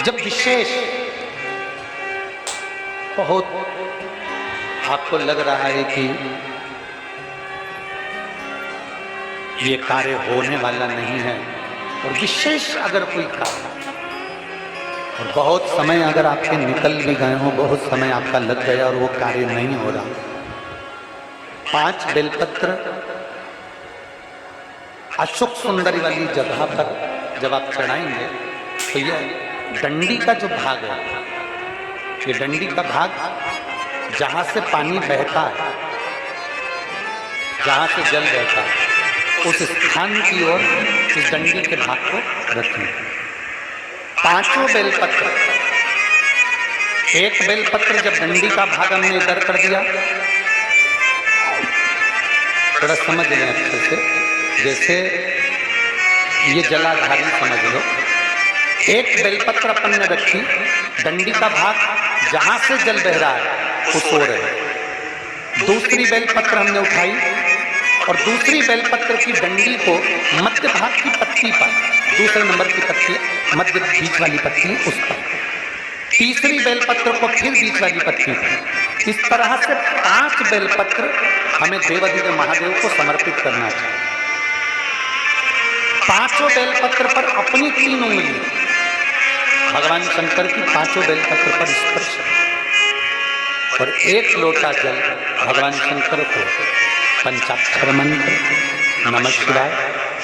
जब विशेष बहुत आपको लग रहा है कि ये कार्य होने वाला नहीं है और विशेष अगर कोई कार्य और बहुत समय अगर आपके निकल भी गए हो, बहुत समय आपका लग गया और वो कार्य नहीं हो रहा, 5 बेलपत्र अशोक सुंदरी वाली जगह पर जब आप चढ़ाएंगे तो यह डंडी का जो भाग है, ये डंडी का भाग जहां से पानी बहता है, जहां से जल बहता है, उस स्थान की ओर इस डंडी के भाग को रखें। 5 बेलपत्र, एक बेलपत्र जब डंडी का भाग हमने इधर कर दिया, थोड़ा समझ लें अच्छे से, जैसे ये जलाधारी समझ लो। एक बेलपत्र अपन ने रखी, डंडी का भाग जहां से जल बह रहा है उस ओर है। दूसरी बेलपत्र हमने उठाई और दूसरी बेलपत्र की डंडी को मध्य भाग की पत्ती पर, दूसरे नंबर की पत्ती, मध्य बीच वाली पत्ती उस पर, तीसरी बेलपत्र को फिर बीच वाली पत्ती पर। इस तरह से 5 बेलपत्र हमें देवाधिदेव महादेव को समर्पित करना चाहिए। 5 बेलपत्र पर अपनी 3 उंगली भगवान शंकर की 5 बेलपत्र पर स्पर्श और 1 लोटा जल भगवान शंकर को पंचाक्षर मंत्र नमः शिवाय,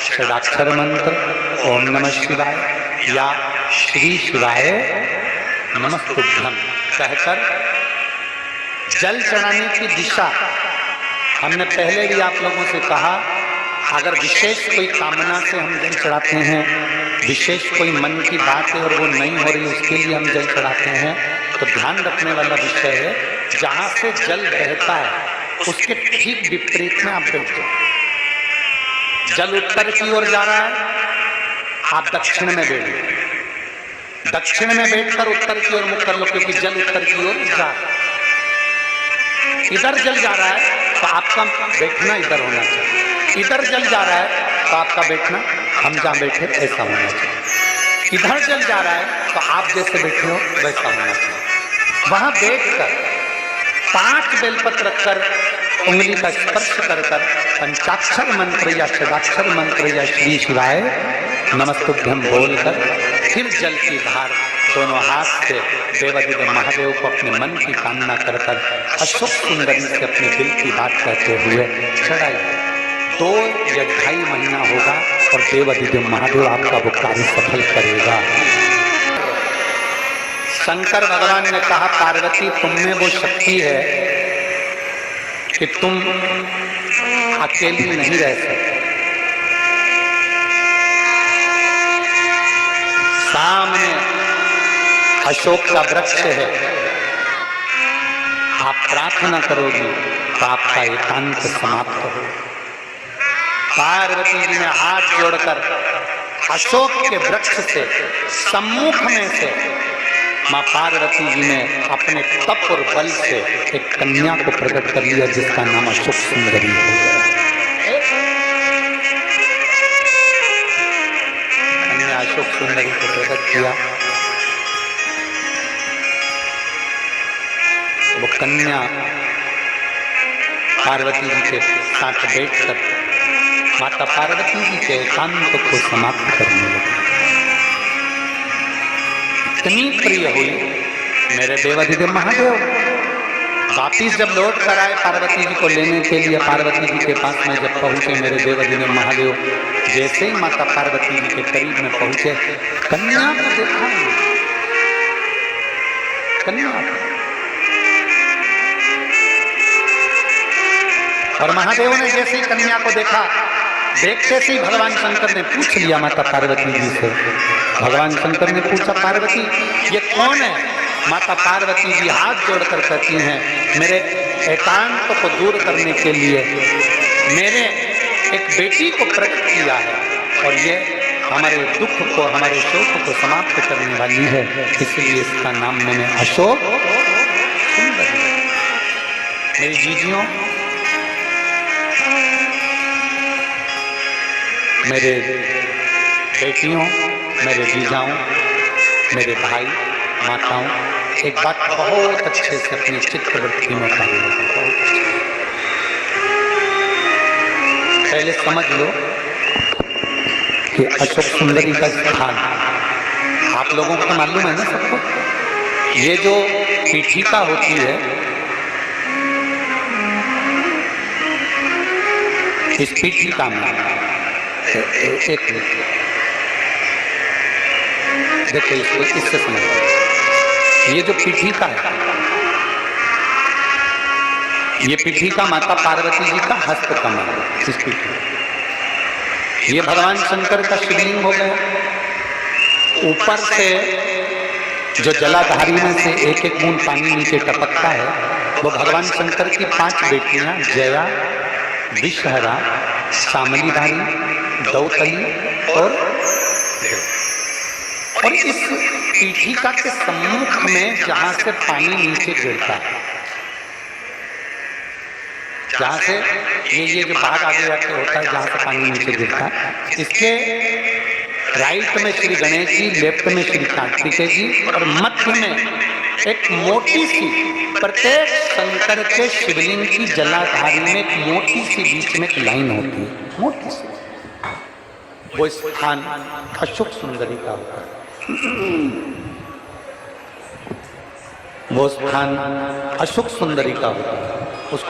षडाक्षर मंत्र ओम नमः शिवाय या श्री शिवाय नमस्तुभ्यं कहकर जल चढ़ाने की दिशा हमने पहले भी आप लोगों से कहा, अगर विशेष कोई कामना से हम जल चढ़ाते हैं, विशेष कोई मन की बात है और वो नहीं हो रही उसके लिए हम जल चढ़ाते हैं, तो ध्यान रखने वाला विषय है जहां से जल बहता है उसके ठीक विपरीत में आप बैठो। जल उत्तर की ओर जा रहा है, आप दक्षिण में बैठो। दक्षिण में बैठकर उत्तर की ओर मुख कर लो, क्योंकि जल उत्तर की ओर जा रहा है। इधर जल जा रहा है तो आपका बैठना इधर होना चाहिए, इधर जल जा रहा है तो आपका बैठना हम जहां बैठे ऐसा होना चाहिए। इधर जल जा रहा है तो आप जैसे बैठे हो वैसा होना चाहिए। वहां बैठकर 5 बेलपत्र रखकर उंगली का स्पर्श कर पंचाक्षर मंत्र या षडाक्षर मंत्र या श्री शिवाय नमस्तुभ्यं बोलकर फिर जल की धार दोनों हाथ से देवाधिदेव महादेव को अपने मन की कामना कर अशोक सुंदरी से अपने दिल की बात कहते हुए चढ़ाइए। 2 या 2.5 महीना होगा और देवाधिदेव महादेव आपका वो कार्य सफल करेगा। शंकर भगवान ने कहा, पार्वती तुम में वो शक्ति है कि तुम अकेली नहीं रह सकते, सामने अशोक का वृक्ष है, आप प्रार्थना करोगी तो आपका एकांत समाप्त हो। पार्वती जी ने हाथ जोड़कर अशोक के वृक्ष से सम्मुख में से मां पार्वती जी ने अपने तप और बल से एक कन्या को प्रकट कर लिया जिसका नाम अशोक सुंदरी हो गया। कन्या अशोक सुंदरी को प्रकट किया। वो कन्या पार्वती जी के साथ बैठकर माता पार्वती जी के एकांत को समाप्त करने लगी। इतनी प्रिय हुई मेरे देवाधिदेव महादेव। वापिस जब लौट कर आए पार्वती जी को लेने के लिए, पार्वती जी के पास में जब पहुंचे मेरे देवाधिदेव महादेव, जैसे ही माता पार्वती जी के करीब में पहुंचे, कन्या को देखा, कन्या और महादेव ने जैसे ही कन्या को देखा, देखते से ही भगवान शंकर ने पूछ लिया माता पार्वती जी से। भगवान शंकर ने पूछा, पार्वती ये कौन है? माता पार्वती जी हाथ जोड़कर कहती हैं, मेरे एकांत को दूर करने के लिए मेरे एक बेटी को प्रकट किया है और ये हमारे दुख को, हमारे शोक को समाप्त करने वाली है, इसलिए इसका नाम मैंने अशोक सुंदरी। मेरी जीजियों, मेरे बेटियों, मेरे जीजाओं, मेरे भाई माताओं, एक बात बहुत अच्छे से अपनी चित्तवृत्ति में उतारिएगा। पहले समझ लो कि अशोक सुंदरी का स्थान आप लोगों को मालूम है ना सबको। ये जो पीठिका होती है, इस पीठिका में एक मिनट देखो, इसको इससे समझो। ये जो पीठिका है, ये पीठिका माता पार्वती जी का हस्त कमल है। इस पीठिका, ये भगवान शंकर का शिवलिंग हो गया। ऊपर से जो जलाधारी में से एक एक बूंद पानी नीचे टपकता है, वो भगवान शंकर की 5 बेटियां जया, विषहरा, शामलीधारी, दौतली और इस पीठिका के सम्मुख में जहां से पानी नीचे गिरता है, जहां से ये जो भाग आगे जाके होता है, जहां से पानी नीचे गिरता है, इसके राइट में श्री गणेश जी, लेफ्ट में श्री कार्तिकेय जी और मध्य में एक मोटी सी, प्रत्येक शंकर के शिवलिंग की जलाधारी में एक मोटी सी बीच में एक लाइन होती है, मोटी सी। वो स्थान अशोक सुंदरी का होता है। वो स्थान अशोक सुंदरी का होता है।